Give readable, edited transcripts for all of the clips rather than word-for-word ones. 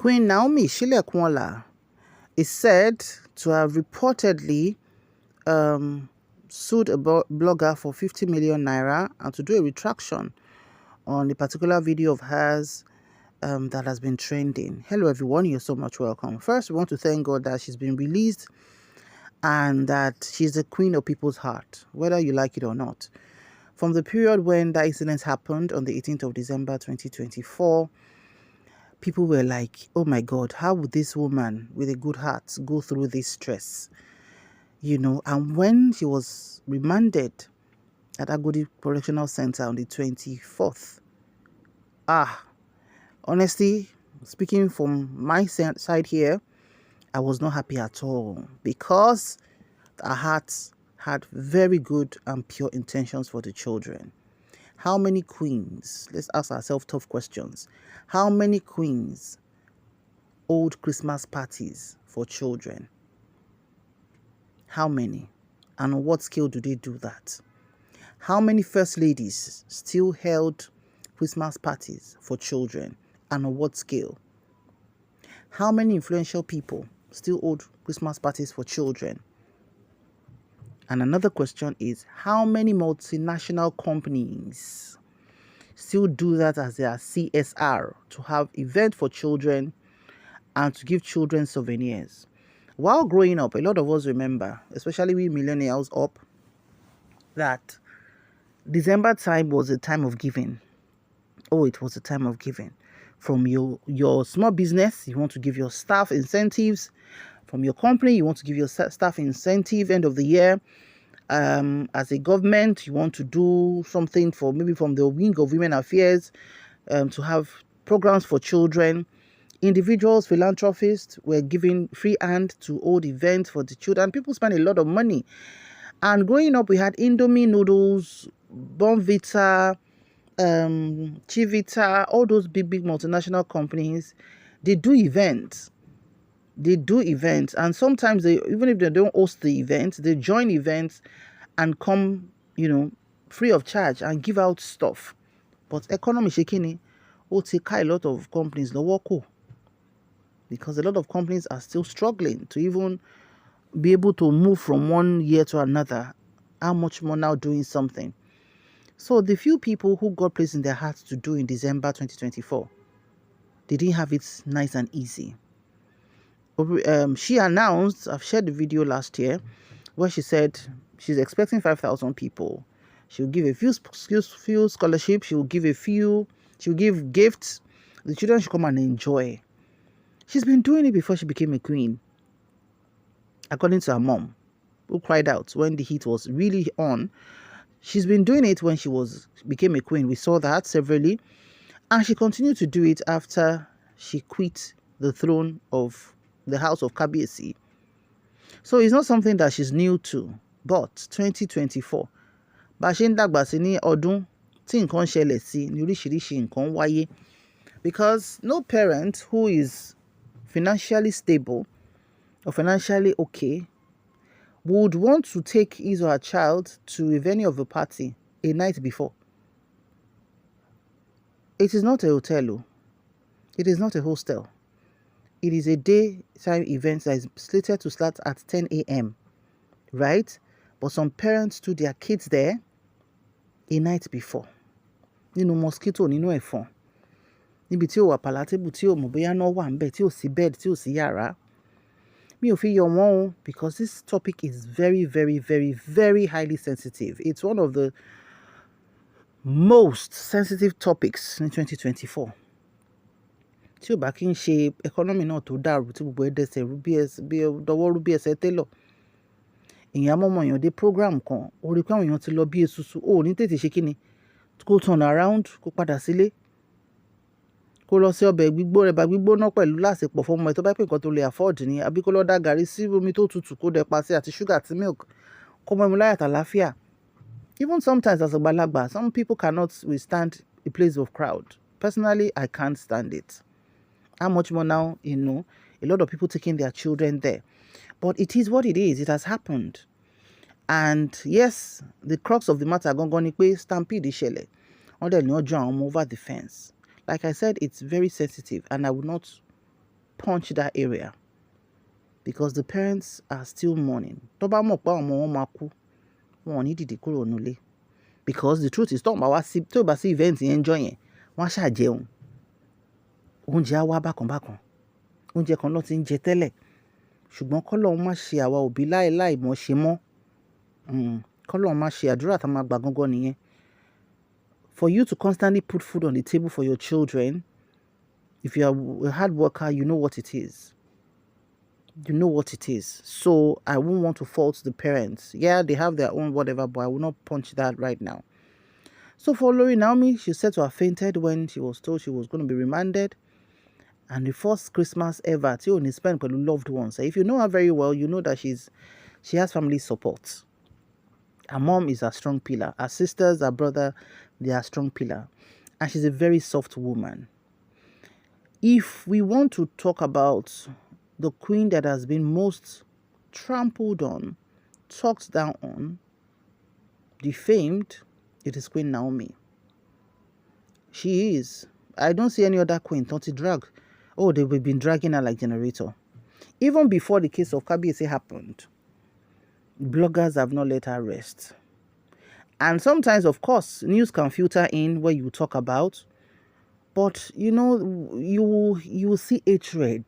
Queen Naomi Shilekwala is said to have reportedly sued a blogger for 50 million naira and to do a retraction on a particular video of hers that has been trending. Hello everyone, you're so much welcome. First, we want to thank God that she's been released and that she's the queen of people's heart, whether you like it or not. From the period when that incident happened on the 18th of December 2024, people were like, oh my God, how would this woman with a good heart go through this stress? You know, and when she was remanded at Agodi Correctional Center on the 24th, honestly, speaking from my side here, I was not happy at all because our hearts had very good and pure intentions for the children. How many queens, let's ask ourselves tough questions, how many queens hold Christmas parties for children? How many? And on what scale do they do that? How many first ladies still held Christmas parties for children? And on what scale? How many influential people still hold Christmas parties for children? And another question is, how many multinational companies still do that as their CSR, to have events for children and to give children souvenirs? While growing up, a lot of us remember, especially we millennials up, that December time was a time of giving. Oh, it was a time of giving. From your small business, you want to give your staff incentives. From your company, you want to give your staff incentive end of the year. As a government, you want to do something for maybe from the wing of women affairs, to have programs for children. Individuals, philanthropists were giving free hand to hold events for the children. People spend a lot of money. And growing up, we had Indomie noodles, Bonvita, Chivita, all those big multinational companies. They do events. And sometimes even if they don't host the events, they join events and come, free of charge and give out stuff. But economy shaking, take a lot of companies low, because a lot of companies are still struggling to even be able to move from one year to another. How much more now doing something? So the few people who God placed in their hearts to do in December 2024, they didn't have it nice and easy. She announced, I've shared the video last year, where she said she's expecting 5,000 people. She'll give a few scholarships. She'll give gifts. The children should come and enjoy. She's been doing it before she became a queen. According to her mom, who cried out when the heat was really on. She's been doing it when she became a queen. We saw that severally. And she continued to do it after she quit the throne of the house of Kabiyesi. So it's not something that she's new to. But 2024, bá ṣe ń dàgbà sí ní ọdún tí nǹkan ṣẹlẹ̀ sí ní oríṣiríṣi nǹkan wáyé. Because no parent who is financially stable or financially okay would want to take his or her child to a venue of a party a night before. It is not a hotel. It is not a hostel. It is a daytime event that is slated to start at 10 a.m. Right? But some parents took their kids there a night before. Mosquito, ẹ̀fọn. Níbi tí ó wà palatable, tí ó mọ̀ bóyá náà wà ńbẹ̀, tí ó sí bed, tí ó sí yàrá. Mi ò fi yọ wọ́n o, because this topic is very, very, very, very highly sensitive. It's one of the most sensitive topics in 2024. Tí ó bá kí ń ṣe economy náà tó dàrú, tí gbogbo ẹ̀ dẹsẹ̀ rú bí dọwọ́ rú bí ẹsẹ̀ télọ̀. Èèyàn mọ̀mọ́ èèyàn dé program kan, ó rí pé àwọn èèyàn ti lọ bí esusu, ó ní tètè ṣe kíni, kó turn around, kó padà sílé. Kó lọ sí ọbẹ̀ ẹ̀bà gbígbóná pẹ̀lú lásìpọ̀ fún ọmọ ẹ̀ tó bá pè nǹkan tó lè afford ni, àbí kó lọ dá gàrí sí omi tó tutù kó dẹ̀ pa sí àti sugar àti milk kó mọ ẹmu láyà àtàláfíà. Even sometimes as àgbàlagbà, some people cannot withstand a place of crowd. Personally, I can't stand it. How much more now, a lot of people taking their children there. But it is what it is. It has happened. And yes, the crux of the matter gangan ni pé stampede ṣẹlẹ̀. Wọ́n dẹ̀ ní ọjọ́ àwọn ọmọ over the fence. Like I said, it's very sensitive and I will not punch that area because the parents are still mourning. Tó bá mọ̀ pé àwọn ọmọ wọn máa kú, wọn ò ní dìde kúrò nílé. Because the truth is, tó bá sí event yẹn jọ yẹn, wọ́n á ṣàjẹun. Oúnjẹ á wá bákan bákan. Oúnjẹ kan ló ti ń jẹ tẹ́lẹ̀. Ṣùgbọ́n k'Ọlọ́run má ṣe àwa òbí láì mọ̀ ṣe mọ́. K'Ọlọ́run má ṣe àdúrà tá máa gbà gangan nìyẹn. For you to constantly put food on the table for your children, if you are a hard worker, you know what it is. You know what it is. So I won't want to fault the parents. Yeah, they have their own whatever, but I will not punch that right now. So for Lori Naomi, she said to have fainted when she was told she was going to be remanded. And the first Christmas ever, she only spent with loved ones. If you know her very well, you know that she has family support. Her mom is a strong pillar. Her sisters, her brother, they are a strong pillar. And she's a very soft woman. If we want to talk about the queen that has been most trampled on, talked down on, defamed, it is Queen Naomi. She is. I don't see any other queen not to drag. Oh, they've been dragging her like generator. Even before the case of Kabiyesi happened, bloggers have not let her rest. And sometimes, of course, news can filter in where you talk about, but you know, you will see hatred.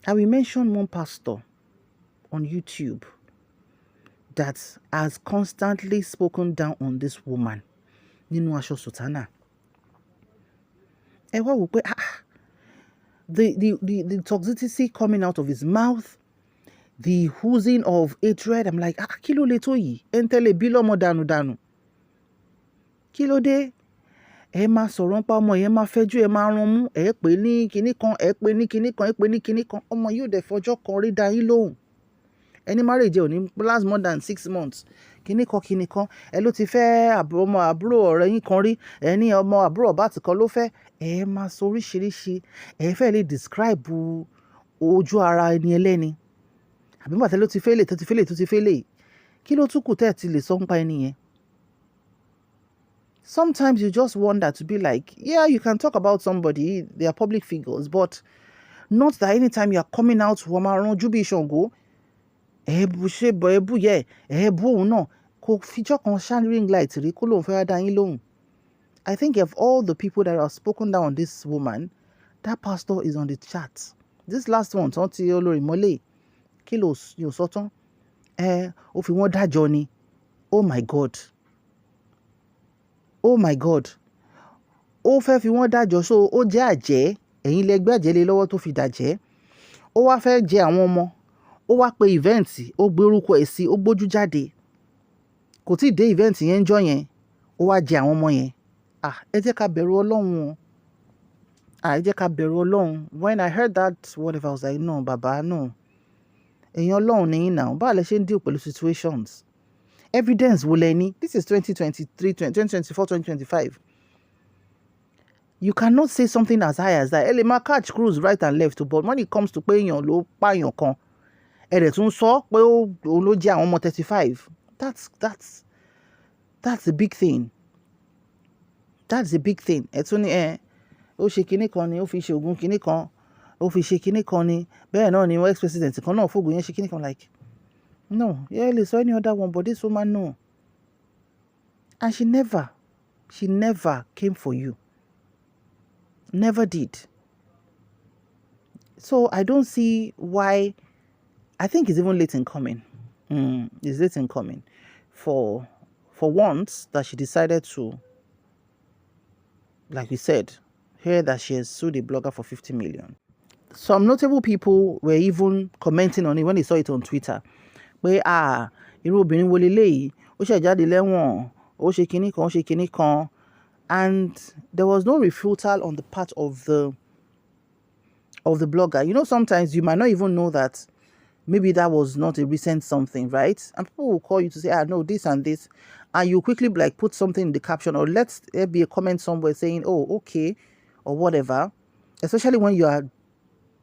I will mention one pastor on YouTube that has constantly spoken down on this woman. Nínú aṣọ sùtánà. Ẹ wá wò pé the toxicity coming out of his mouth, the oozing of hatred. I'm like, kí ló lè tó yìí? Ẹ ń tẹ́lẹ̀ bí lọ́mọ dànù. Kí ló dé? Ẹ máa sọ̀rọ̀ nípa ọmọ yẹn, máa fẹjú, ẹ máa rán mú, ẹ pè ní kinní kan, ẹ pè ní kinní kan, ẹ pè ní kinní kan. Ọmọ yóò dẹ̀ fọjọ́ kan rí dá yín lóhùn. Ẹni marriage ò ní last more than 6 months. Kinní kan. Ẹ ló ti fẹ́ ọmọ àbúrò ọ̀rẹ́ yín kan rí. Ẹ ní ọmọ àbúrò bàtì kan ló fẹ́. Ẹ máa sọ oríṣiríṣi. Ẹ fẹ́ lè describe ojú ara ẹni ẹlẹ́ni. Àbí bàtà ló ti fẹ́lẹ̀, tó ti fẹ́lẹ̀. Kí ló tún kù tẹ́ ẹ ti lè sọ nípa ẹni yẹn? Sometimes you just wonder to be like, yeah, you can talk about somebody, they are public figures, but not that anytime you are coming out, kò fijọ́ kan shining light rí kó lóun fẹ́ dá yín lóhùn. I think of all the people that have spoken down on this woman, that pastor is on the chart. This last one, tán ti olórí mọ́lẹ̀, kí ló yóò sọ tán? Ó fi wọ́n dájọ́ ni. Oh my God. Oh my God. Ó fẹ́ fi wọ́n dájọ́, so ó jẹ́ àjẹ́. Ẹ̀yin lẹ gbé àjẹ́ lé lọ́wọ́ tó fi dàjẹ́. Ó wá fẹ́ jẹ àwọn ọmọ. Ó wá pe event, ó gbé orúkọ ẹ̀ sí, ó gbójú jáde. Kò tí ì dé event yẹn jọ yẹn. Ó wá jẹ àwọn ọmọ yẹn. Ẹ jẹ́ ká bẹ̀rù Ọlọ́run o. Ẹ jẹ́ ká bẹ̀rù Ọlọ́run. When I heard that, whatever, I was like, no, bàbá, no. Èèyàn Ọlọ́run ni yín now. Báwo lẹ ṣe ń deal pẹ̀lú situations? Evidence wo lẹ ní? This is 2023, 2024, 2025. You cannot say something as high as that. Ẹ lè máa catch cruise right and left, but when it comes to pé èèyàn ló pààyàn kan, ẹ dẹ̀ tún sọ pé ó ló jẹ́ àwọn ọmọ 35. That's a big thing. That's a big thing. Ẹ tún ní ó ṣe kinní kan ni, ó fi ṣe oògùn kinní kan, ó fi ṣe kinní kan ni, bẹ́ẹ̀ náà ni ex-president kan náà fògùn yẹn ṣe kinní kan, like, no, yeah, let's any other one, but this woman, no. And she never came for you. Never did. So I don't see why. I think it's even late in coming. It's late in coming. For once that she decided to, like we said, hear that she has sued a blogger for 50 million. Some notable people were even commenting on it when they saw it on Twitter. Pé irú obìnrin wo leléyìí, ó ṣe jáde lẹ́wọ̀n, ó ṣe kinní kan. And there was no refutal on the part of the blogger. You know, sometimes you might not even know that maybe that was not a recent something, right? And people will call you to say, no, this and this. And you quickly like put something in the caption, or let there be a comment somewhere saying, oh, okay, or whatever. Especially when you are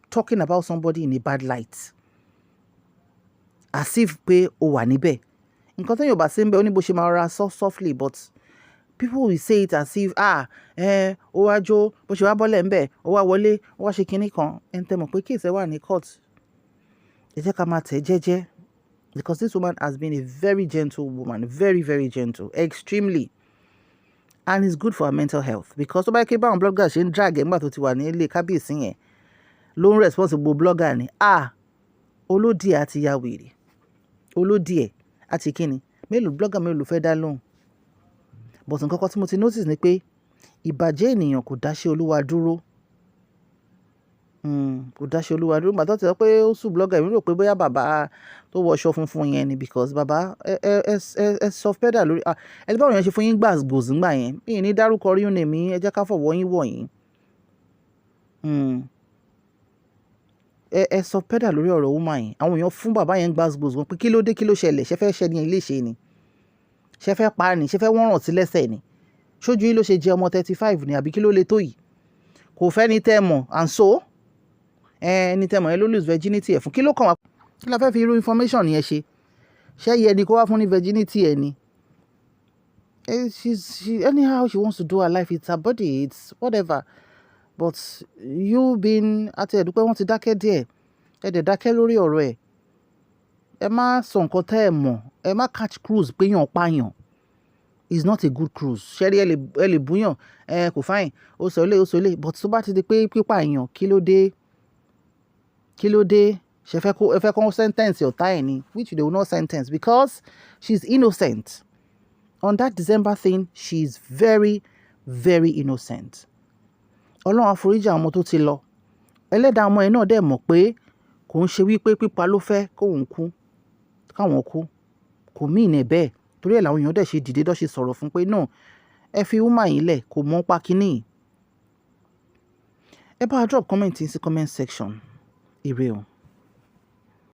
talking about somebody in a bad light. As if pé ó wà níbẹ̀. Nǹkan tó yóò bá ṣe ń bẹ ó ní bó ṣe máa rọra softly, but People will say it as if ó wá jó bó ṣe wá bọ́lẹ̀ ń bẹ̀ ó wá wọlé ó wá ṣe kinní kan ẹni tẹ́ mọ̀ pé kéèsì ẹ̀ wà ní court. Ẹ jẹ́ ká máa tẹ̀ jẹ́jẹ́, because this woman has been a very gentle woman, very very gentle, extremely, and it's good for her mental health, because tó bá yẹ kí báwọn blogger ṣe ń drag ẹ̀ nígbà tó ti wà ní ilé kábíyèsí yẹn ló ń responsible blogger ni olódì ẹ̀ àti ya wèrè, olódì ẹ̀ àti kíni blogger mélòó fẹ́ dá lóhùn. But nǹkan kan tí mo ti notice ni pé ìbàjẹ́ ènìyàn kò dáṣẹ́ Olúwa dúró. Kò dáṣẹ́ Olúwa dúró. Màá tó ti sọ pé ó sùn blogger, èmi rò pé bóyá bàbá tó wọṣọ funfun yẹn ni, because bàbá ẹ soft pedal lórí ẹni báwọn yẹn ṣe fún yín gbàgbòsì ńgbà yẹn, mi ní dárúkọ rí ní mi, ẹ jẹ́ ká fọwọ́ yín wọ̀ yín. Ẹ soft pedal lórí ọ̀rọ̀ woman yẹn. Àwọn èèyàn fún bàbá yẹn gbàgbòsì wọn pé kí ló dé, kí ló ṣẹlẹ̀, ṣe fẹ́ ṣẹ́ ni ilé ṣe ni, ṣe fẹ́ pa ni, ṣe fẹ́ wọ́n ràn sí lẹ́sẹ̀ ni, ṣojú yín ló ṣe jẹ ọmọ 35 ni àbí kí ló le tó yìí. Kò fẹ́ ni tẹ́ mọ̀, and so ẹni tẹ́ mọ̀ yẹn ló lose virginity ẹ̀ fún, kí ló kàn wá, kí la fẹ́ fi irú information yẹn ṣe. Ṣé yẹ ni kó wá fún ní virginity ẹ̀ ni. She anyhow she wants to do her life, it's her body, it's whatever, but you been àti ẹ̀dúpẹ́ wọ́n ti dákẹ́ díẹ̀, ẹ dẹ̀ dákẹ́ lórí ọ̀rọ̀ ẹ̀. Ẹ má sọ nǹkan tẹ́ ẹ mọ̀, ẹ má catch cruise pé yàn pààyàn. It's not a good cruise. Ṣẹ́rí ẹ lè búyàn kò fine ó sọ ilé, but tó bá ti di pé pípààyàn kí ló dé ṣe ẹ fẹ́ kó sentence ọ̀tá ẹ̀ ni, which they will not sentence because she's innocent. On that December thing, she's very very innocent. Ọlọ́run àforíjì àwọn ọmọ tó ti lọ. Ẹlẹ́dàá ọmọ ẹ̀ náà dẹ̀ mọ̀ pé kò ń ṣe wípé pípa ló fẹ́ káwọn kú, kò mean ẹ̀ bẹ́ẹ̀, torí ẹ̀ làwọn èèyàn dẹ̀ ṣe dìde dọ́ ṣe sọ̀rọ̀ fún pé náà ẹ fi woman yìí lẹ̀, kò mọ́ pa kínní. Ẹ bá drop comment sí comment section. Ire o.